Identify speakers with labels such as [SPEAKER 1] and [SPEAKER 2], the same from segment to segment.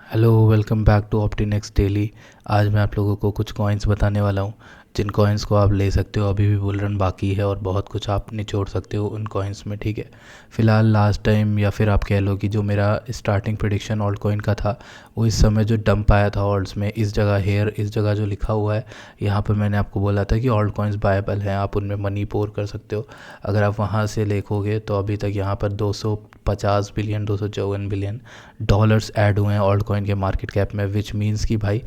[SPEAKER 1] Hello, welcome back to Optinex daily. आज मैं आप लोगों को कुछ कॉइन्स बताने वाला हूँ जिन कॉइन्स को आप ले सकते हो। अभी भी बुल रन बाकी है और बहुत कुछ आप निचोड़ सकते हो उन कॉइन्स में, ठीक है। फ़िलहाल लास्ट टाइम या फिर आप कह लो कि जो मेरा स्टार्टिंग प्रेडिक्शन ऑल्ट कॉइन का था, वो इस समय जो डंप आया था ऑल्ट्स में, इस जगह हेयर, इस जगह जो लिखा हुआ है यहाँ पर, मैंने आपको बोला था कि ऑल्ट कॉइन्स बायबल हैं, आप उनमें मनी पोर कर सकते हो। अगर आप वहाँ से देखोगे तो अभी तक यहाँ पर 250 बिलियन, 254 बिलियन डॉलर्स ऐड हुए हैं ऑल्ट कॉइन के मार्केट कैप में, विच मीन्स कि भाई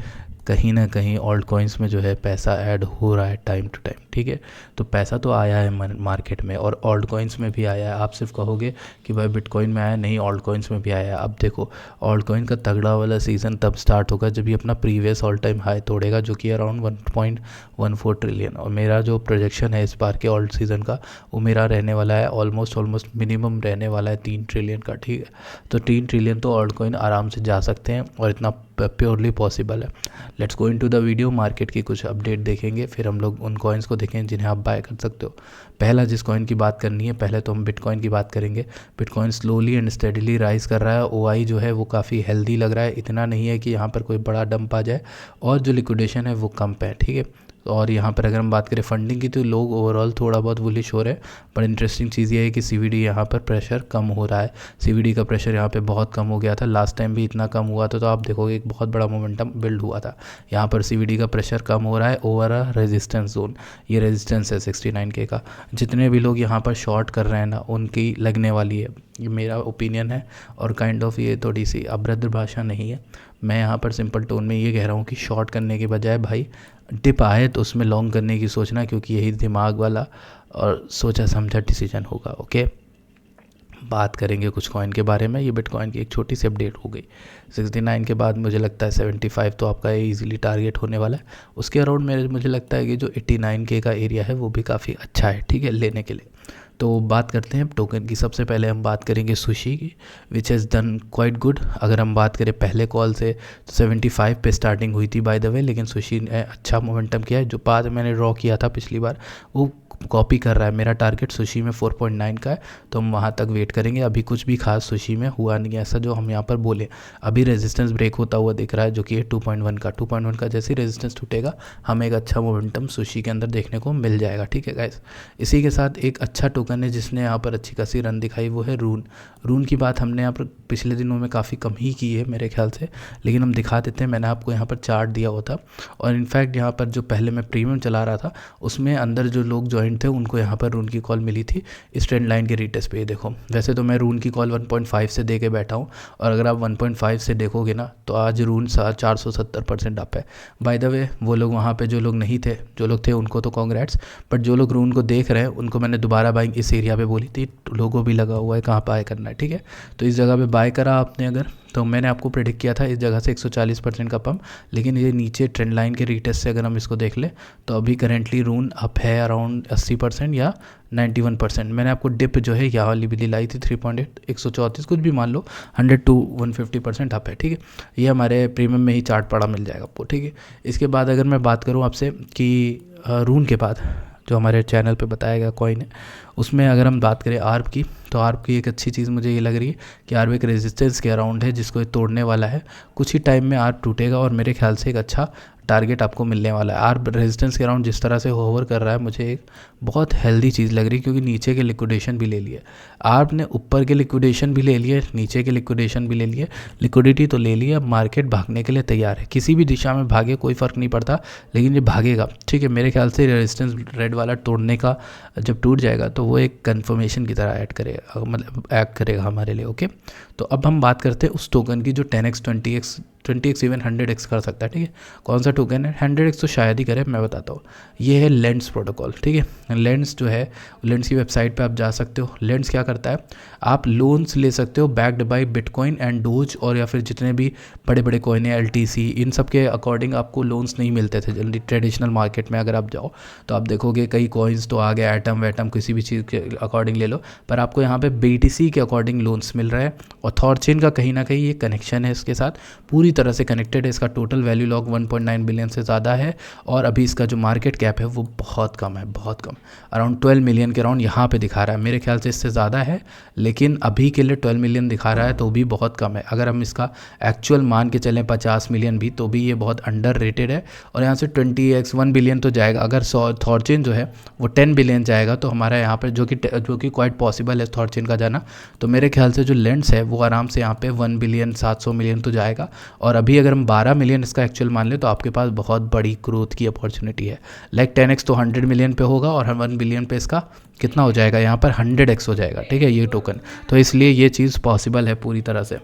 [SPEAKER 1] कहीं ना कहीं ऑल्ट कॉइन्स में जो है पैसा ऐड हो रहा है टाइम टू टाइम, ठीक है। तो पैसा तो आया है मार्केट में और ऑल्ट कॉइन्स में भी आया है। आप सिर्फ कहोगे कि भाई बिटकॉइन में आया, नहीं, ऑल्ट कॉइन्स में भी आया है। अब देखो, ऑल्ट कॉइन का तगड़ा वाला सीज़न तब स्टार्ट होगा जब ये अपना प्रीवियस ऑल टाइम हाई तोड़ेगा, जो कि अराउंड 1.14 ट्रिलियन। और मेरा जो प्रोजेक्शन है इस बार के ऑल्ट सीज़न का, वो मेरा रहने वाला है ऑलमोस्ट मिनिमम रहने वाला है 3 ट्रिलियन का, ठीक है। तो 3 ट्रिलियन तो ऑल्ट कॉइन आराम से जा सकते हैं और इतना प्योरली पॉसिबल है। Let's go into the video. Market की कुछ अपडेट देखेंगे, फिर हम लोग उन कॉइन्स को देखेंगे जिन्हें आप बाय कर सकते हो। पहला जिस कॉइन की बात करनी है, पहले तो हम बिटकॉइन की बात करेंगे। Bitcoin slowly and steadily rise कर रहा है। ओआई जो है वो काफ़ी हेल्दी लग रहा है, इतना नहीं है कि यहाँ पर कोई बड़ा डंप आ जाए, और जो लिक्विडेशन है वो कम है, ठीक है। और यहाँ पर अगर हम बात करें फंडिंग की, तो लोग ओवरऑल थोड़ा बहुत बुलिश हो रहे हैं। पर इंटरेस्टिंग चीज़ ये है कि सीवीडी यहाँ पर प्रेशर कम हो रहा है। सीवीडी का प्रेशर यहाँ पे बहुत कम हो गया था, लास्ट टाइम भी इतना कम हुआ था, तो आप देखोगे एक बहुत बड़ा मोमेंटम बिल्ड हुआ था। यहाँ पर सीवीडी का प्रेशर कम हो रहा है ओवर अ रेजिस्टेंस जोन। ये रेजिस्टेंस है 69K का। जितने भी लोग यहाँ पर शॉर्ट कर रहे हैं ना, उनकी लगने वाली है, ये मेरा ओपिनियन है। और काइंड ऑफ ये थोड़ी सी अभद्र भाषा नहीं है, मैं यहाँ पर सिंपल टोन में ये कह रहा हूँ कि शॉर्ट करने के बजाय भाई डिप आए तो उसमें लॉन्ग करने की सोचना, क्योंकि यही दिमाग वाला और सोचा समझा डिसीजन होगा, ओके। बात करेंगे कुछ कॉइन के बारे में। ये बिटकॉइन की एक छोटी सी अपडेट हो गई। 69 के बाद मुझे लगता है 75 तो आपका इजीली टारगेट होने वाला है। उसके अराउंड मुझे लगता है कि जो 89K का एरिया है वो भी काफ़ी अच्छा है, ठीक है, लेने के लिए। तो बात करते हैं टोकन की। सबसे पहले हम बात करेंगे सुशी की, which has done quite good. अगर हम बात करें पहले कॉल से, तो 75 पे स्टार्टिंग हुई थी बाय द वे, लेकिन सुशी ने अच्छा मोमेंटम किया है। जो पाथ मैंने ड्रॉ किया था पिछली बार, वो कॉपी कर रहा है। मेरा टारगेट सुशी में 4.9 का है, तो हम वहाँ तक वेट करेंगे। अभी कुछ भी खास सुशी में हुआ नहीं है ऐसा जो हम यहाँ पर बोले। अभी रेजिस्टेंस ब्रेक होता हुआ दिख रहा है, जो कि है 2.1 का। 2.1 का जैसे रेजिस्टेंस टूटेगा, हमें एक अच्छा मोमेंटम सुशी के अंदर देखने को मिल जाएगा, ठीक है गाइस। इसी के साथ एक अच्छा टोकन है जिसने यहाँ पर अच्छी खासी रन दिखाई, वो है रून। रून की बात हमने यहाँ पर पिछले दिनों में काफ़ी कम ही की है मेरे ख्याल से, लेकिन हम दिखा देते हैं। मैंने आपको यहाँ पर चार्ट दिया हुआ था, और इनफैक्ट यहाँ पर जो पहले मैं प्रीमियम चला रहा था, उसमें अंदर जो लोग ज्वाइन थे उनको यहाँ पर रून की कॉल मिली थी इस ट्रेंड लाइन के रिटेस्ट पे। देखो, वैसे तो मैं रून की कॉल 1.5 से दे के बैठा हूँ, और अगर आप 1.5 से देखोगे ना, तो आज रून 470% अप है। बाय द वे, वो लोग वहाँ पे जो लोग नहीं थे, जो लोग थे उनको तो कॉन्ग्रेट्स, बट जो लोग रून को देख रहे हैं उनको मैंने दोबारा बाइंग इस एरिया पे बोली थी। लोगो भी लगा हुआ है कहाँ बाय करना है, ठीक है। तो इस जगह पे बाय करा आपने अगर, तो मैंने आपको प्रेडिक्ट किया था इस जगह से 140% का पंप, लेकिन ये नीचे ट्रेंड लाइन के रिटेस्ट से अगर हम इसको देख ले, तो अभी करेंटली रून अप है अराउंड 80% या 91%। मैंने आपको डिप जो है यहाँ वाली भी दिलाई थी 3.8, 134, कुछ भी मान लो, 100 to 150% अप है, ठीक है। ये हमारे प्रीमियम में ही चार्ट पड़ा मिल जाएगा आपको, ठीक है। इसके बाद अगर मैं बात करूँ आपसे कि रून के बाद जो हमारे चैनल पे बताया गया कॉइन है, उसमें अगर हम बात करें आर्प की, तो आर्प की एक अच्छी चीज़ मुझे ये लग रही है कि आर्प एक रेजिस्टेंस के अराउंड है जिसको ये तोड़ने वाला है। कुछ ही टाइम में आर्प टूटेगा और मेरे ख्याल से एक अच्छा टारगेट आपको मिलने वाला है। आर्प रेजिस्टेंस के अराउंड जिस तरह से होवर कर रहा है, मुझे एक बहुत हेल्दी चीज़ लग रही है, क्योंकि नीचे के लिक्विडेशन भी ले लिए। आर्प ने ऊपर के लिक्विडेशन भी ले लिए, नीचे के लिक्विडेशन भी ले लिए, लिक्विडिटी तो ले ली। अब मार्केट भागने के लिए तैयार है, किसी भी दिशा में भागे कोई फ़र्क नहीं पड़ता, लेकिन ये भागेगा, ठीक है। मेरे ख्याल से रेजिस्टेंस रेड वाला तोड़ने का जब टूट जाएगा, तो वो एक कन्फर्मेशन की तरह ऐड करेगा, मतलब एक्ट करेगा हमारे लिए, ओके। तो अब हम बात करते हैं उस टोकन की जो 10x 20x इवन 100x कर सकता है, ठीक है। कौन सा टोकन है? 100x तो शायद ही करे, मैं बताता हूँ। ये है लेंड्स प्रोटोकॉल, ठीक है। लेंड्स जो है, लेंड्स की वेबसाइट पे आप जा सकते हो। लेंड्स क्या करता है, आप लोन्स ले सकते हो backed by bitcoin and dose, और या फिर जितने भी बड़े बड़े कॉइन है, LTC, इन सब के अकॉर्डिंग आपको लोन्स नहीं मिलते थे जल्दी ट्रेडिशनल मार्केट में। अगर आप जाओ तो आप देखोगे कई कॉइन्स तो आ गए, एटम वेटम किसी भी चीज़ के अकॉर्डिंग ले लो, पर आपको यहाँ पे BTC के अकॉर्डिंग लोन्स मिल रहे हैं। और थॉरचेन का कहीं ना कहीं ये कनेक्शन है इसके साथ, पूरी तरह से कनेक्टेड है। इसका टोटल वैल्यू लॉग 1.9 बिलियन से ज़्यादा है और अभी इसका जो मार्केट कैप है वो बहुत कम है, बहुत कम, अराउंड 12 मिलियन के अराउंड यहाँ पे दिखा रहा है। मेरे ख्याल से इससे ज़्यादा है, लेकिन अभी के लिए 12 मिलियन दिखा रहा है तो भी बहुत कम है। अगर हम इसका एक्चुअल मान के चलें 50 मिलियन भी, तो भी ये बहुत अंडर रेटेड है। और यहाँ से 20x 1 बिलियन तो जाएगा। अगर थॉरचेन जो है वो 10 बिलियन जाएगा तो हमारा यहाँ पर जो कि क्वाइट पॉसिबल है थॉरचेन का जाना, तो मेरे ख्याल से जो लेंस है वो आराम से यहाँ पे 1 बिलियन 700 मिलियन तो जाएगा। और अभी अगर हम 12 मिलियन इसका एक्चुअल मान लें तो आपके पास बहुत बड़ी ग्रोथ की अपॉर्चुनिटी है। लाइक 10x तो 100 मिलियन पे होगा और 1 बिलियन पे इसका कितना हो जाएगा, यहाँ पर 100x हो जाएगा, ठीक है, ये टोकन। तो इसलिए ये चीज़ पॉसिबल है पूरी तरह से।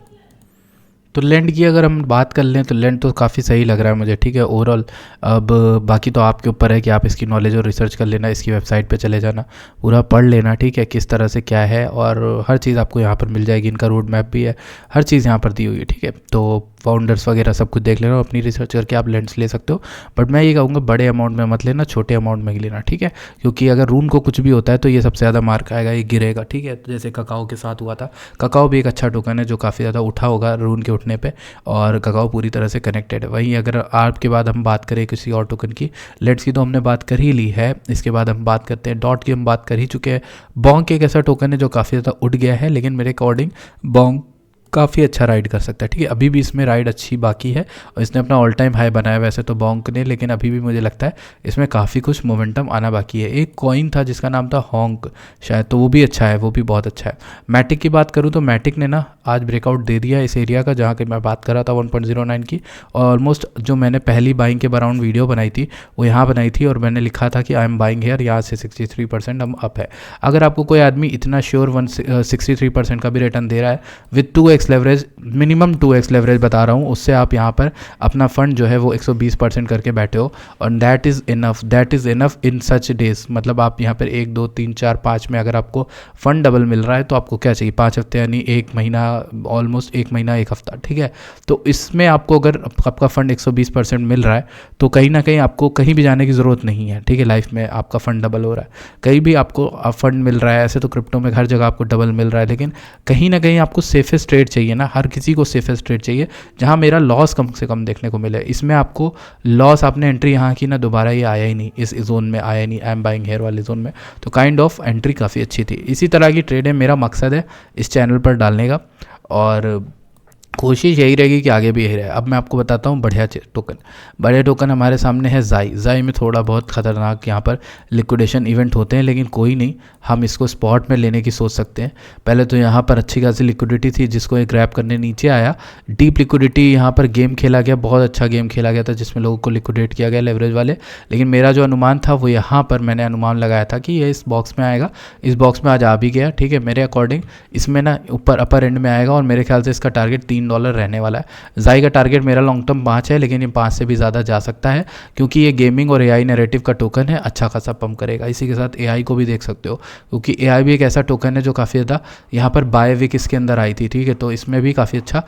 [SPEAKER 1] तो लैंड की अगर हम बात कर लें तो लैंड तो काफ़ी सही लग रहा है मुझे, ठीक है, ओवरऑल। अब बाकी तो आपके ऊपर है कि आप इसकी नॉलेज और रिसर्च कर लेना, इसकी वेबसाइट पे चले जाना, पूरा पढ़ लेना, ठीक है, किस तरह से क्या है, और हर चीज़ आपको यहाँ पर मिल जाएगी। इनका रोड मैप भी है, हर चीज़ यहाँ पर दी हुई है, ठीक है। तो फाउंडर्स वगैरह सब कुछ देख लेना, अपनी रिसर्च करके आप लेंस ले सकते हो। बट मैं ये कहूँगा बड़े अमाउंट में मत लेना, छोटे अमाउंट में ही लेना, ठीक है, क्योंकि अगर रून को कुछ भी होता है तो ये सबसे ज़्यादा मार्क आएगा, ये गिरेगा, ठीक है। तो जैसे ककाओ के साथ हुआ था, ककाओ भी एक अच्छा टोकन है जो काफ़ी ज़्यादा उठा होगा रून के उठने पर, और ककाओ पूरी तरह से कनेक्टेड है। वहीं अगर आपके बाद हम बात करें किसी और टोकन की, लेट्स की तो हमने बात कर ही ली है, इसके बाद हम बात करते हैं डॉट की, हम बात कर ही चुके हैं। बॉन्क एक ऐसा टोकन है जो काफ़ी ज़्यादा उठ गया है, लेकिन मेरे अकॉर्डिंग बॉन्क काफ़ी अच्छा राइड कर सकता है, ठीक है। अभी भी इसमें राइड अच्छी बाकी है और इसने अपना ऑल टाइम हाई बनाया वैसे तो बॉन्क ने, लेकिन अभी भी मुझे लगता है इसमें काफ़ी कुछ मोमेंटम आना बाकी है। एक कॉइन था जिसका नाम था हॉन्क शायद, तो वो भी अच्छा है, वो भी बहुत अच्छा है। मैटिक की बात करूँ तो मैटिक ने ना आज ब्रेकआउट दे दिया इस एरिया का जहाँ की मैं बात कर रहा था 1.09 की। और ऑलमोस्ट जो मैंने पहली बाइंग के अराउंड वीडियो बनाई थी वो यहाँ बनाई थी और मैंने लिखा था कि आई एम बाइंग हेयर, यहाँ से 63% हम अप है। अगर आपको कोई आदमी इतना श्योर 63% का भी रिटर्न दे रहा है with 2x leverage, minimum 2x leverage बता रहा हूँ, उससे आप यहाँ पर अपना फंड जो है वो 120% करके बैठे हो, और that is enough in such days. मतलब आप यहाँ पर 1 2 3 4 5 में अगर आपको फंड डबल मिल रहा है तो आपको क्या चाहिए, 5 हफ्ते यानी 1 महीना, ऑलमोस्ट 1 महीना 1 हफ्ता, ठीक है। तो इसमें आपको अगर आपका फंड 120% मिल रहा है तो कहीं ना कहीं आपको कहीं भी जाने की ज़रूरत नहीं है, ठीक है। लाइफ में आपका फंड डबल हो रहा है, कहीं भी आपको फंड मिल रहा है। ऐसे तो क्रिप्टो में हर जगह आपको डबल मिल रहा है, लेकिन कहीं ना कहीं आपको सेफेस्ट ट्रेड चाहिए ना, हर किसी को सेफेस्ट ट्रेड चाहिए जहां मेरा लॉस कम से कम देखने को मिले। इसमें आपको लॉस, आपने एंट्री यहाँ की ना, दोबारा ये आया ही नहीं, इस जोन में आया नहीं, आई एम बाइंग हेयर वाले जोन में, तो काइंड ऑफ एंट्री काफ़ी अच्छी थी। इसी तरह की ट्रेड है, मेरा मकसद है इस चैनल पर डालने का और कोशिश यही रहेगी कि आगे भी यही रहे। अब मैं आपको बताता हूँ बढ़िया टोकन। बड़े टोकन हमारे सामने है जाई में थोड़ा बहुत ख़तरनाक यहाँ पर लिक्विडेशन इवेंट होते हैं, लेकिन कोई नहीं, हम इसको स्पॉट में लेने की सोच सकते हैं। पहले तो यहाँ पर अच्छी खासी लिक्विडिटी थी जिसको एक ग्रैब करने नीचे आया, डीप लिक्विडिटी यहाँ पर गेम खेला गया, बहुत अच्छा गेम खेला गया था जिसमें लोगों को लिक्विडेट किया गया लेवरेज वाले। लेकिन मेरा जो अनुमान था वो यहाँ पर मैंने अनुमान लगाया था कि ये इस बॉक्स में आएगा, इस बॉक्स में आज आ भी गया, ठीक है। मेरे अकॉर्डिंग इसमें ना ऊपर अपर एंड में आएगा और मेरे ख्याल से इसका टारगेट $3 रहने वाला है। जाई का टारगेट मेरा लॉन्ग टर्म 5 है, लेकिन ये 5 से भी ज़्यादा जा सकता है क्योंकि ये गेमिंग और एआई नैरेटिव का टोकन है, अच्छा खासा पंप करेगा। इसी के साथ एआई को भी देख सकते हो क्योंकि एआई भी एक ऐसा टोकन है जो काफ़ी ज़्यादा यहाँ पर बाय वीक इसके अंदर आई थी, ठीक है। तो इसमें भी काफ़ी अच्छा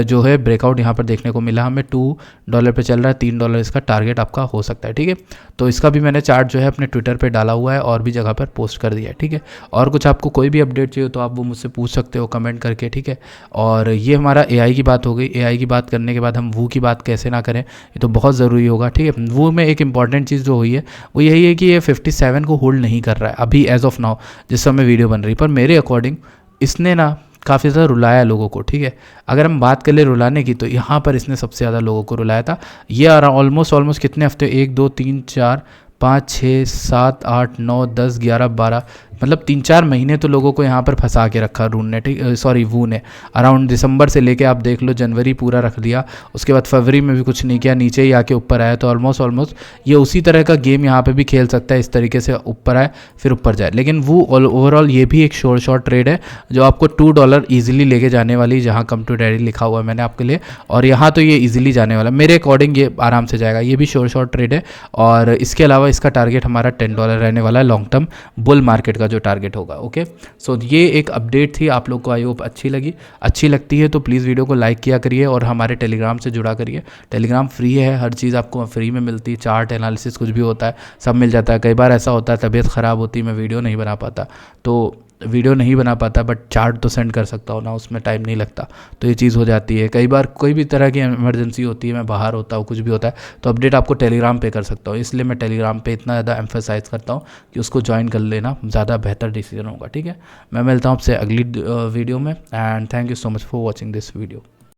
[SPEAKER 1] जो है ब्रेकआउट यहाँ पर देखने को मिला हमें। $2 पे चल रहा है, $3 इसका टारगेट आपका हो सकता है, ठीक है। तो इसका भी मैंने चार्ट जो है अपने ट्विटर पर डाला हुआ है और भी जगह पर पोस्ट कर दिया है, ठीक है। और कुछ आपको कोई भी अपडेट चाहिए तो आप वो मुझसे पूछ सकते हो कमेंट करके, ठीक है। और ये हमारा एआई की बात हो गई। एआई की बात करने के बाद हम वू की बात कैसे ना करें, ये तो बहुत ज़रूरी होगा, ठीक है। वू में एक इंपॉर्टेंट चीज़ जो हुई है वो यही है कि ये 57 को होल्ड नहीं कर रहा है अभी एज ऑफ नाउ जिस समय वीडियो बन रही, पर मेरे अकॉर्डिंग इसने ना काफ़ी ज़्यादा रुलाया लोगों को, ठीक है। अगर हम बात कर ले रुलाने की तो यहाँ पर इसने सबसे ज़्यादा लोगों को रुलाया था। ये ऑलमोस्ट कितने हफ्ते, 1 2 3 4 5 6 7 8 9 10 11 12 मतलब 3-4 महीने तो लोगों को यहाँ पर फंसा के रखा रून ने, ठीक, सॉरी वू ने। अराउंड दिसंबर से लेके आप देख लो जनवरी पूरा रख दिया, उसके बाद फरवरी में भी कुछ नहीं किया, नीचे ही आके ऊपर आया। तो ऑलमोस्ट ये उसी तरह का गेम यहाँ पे भी खेल सकता है, इस तरीके से ऊपर आए फिर ऊपर जाए। लेकिन वो ओवरऑल ये भी एक शॉर्ट ट्रेड है जो आपको $2 ईजिली लेके जाने वाली, जहाँ कम टू डैडी लिखा हुआ है मैंने आपके लिए, और यहाँ तो ये ईजिली जाने वाला मेरे अकॉर्डिंग, ये आराम से जाएगा। ये भी शॉर्ट ट्रेड है और इसके अलावा इसका टारगेट हमारा $10 रहने वाला है लॉन्ग टर्म बुल मार्केट का जो टारगेट होगा, ओके। सो ये एक अपडेट थी, आप लोग को आई होप अच्छी लगती है तो प्लीज़ वीडियो को लाइक किया करिए और हमारे टेलीग्राम से जुड़ा करिए। टेलीग्राम फ्री है, हर चीज़ आपको फ्री में मिलती है, चार्ट एनालिसिस कुछ भी होता है सब मिल जाता है। कई बार ऐसा होता है तबीयत ख़राब होती है, मैं वीडियो नहीं बना पाता, तो वीडियो नहीं बना पाता बट चार्ट तो सेंड कर सकता हूँ ना, उसमें टाइम नहीं लगता। तो ये चीज़ हो जाती है। कई बार कोई भी तरह की इमरजेंसी होती है, मैं बाहर होता हूँ, कुछ भी होता है, तो अपडेट आपको टेलीग्राम पे कर सकता हूँ। इसलिए मैं टेलीग्राम पे इतना ज़्यादा एम्फेसाइज करता हूँ कि उसको ज्वाइन कर लेना ज़्यादा बेहतर डिसीजन होगा। ठीक है, मैं मिलता हूँ आपसे अगली वीडियो में, and thank you so much for watching this video.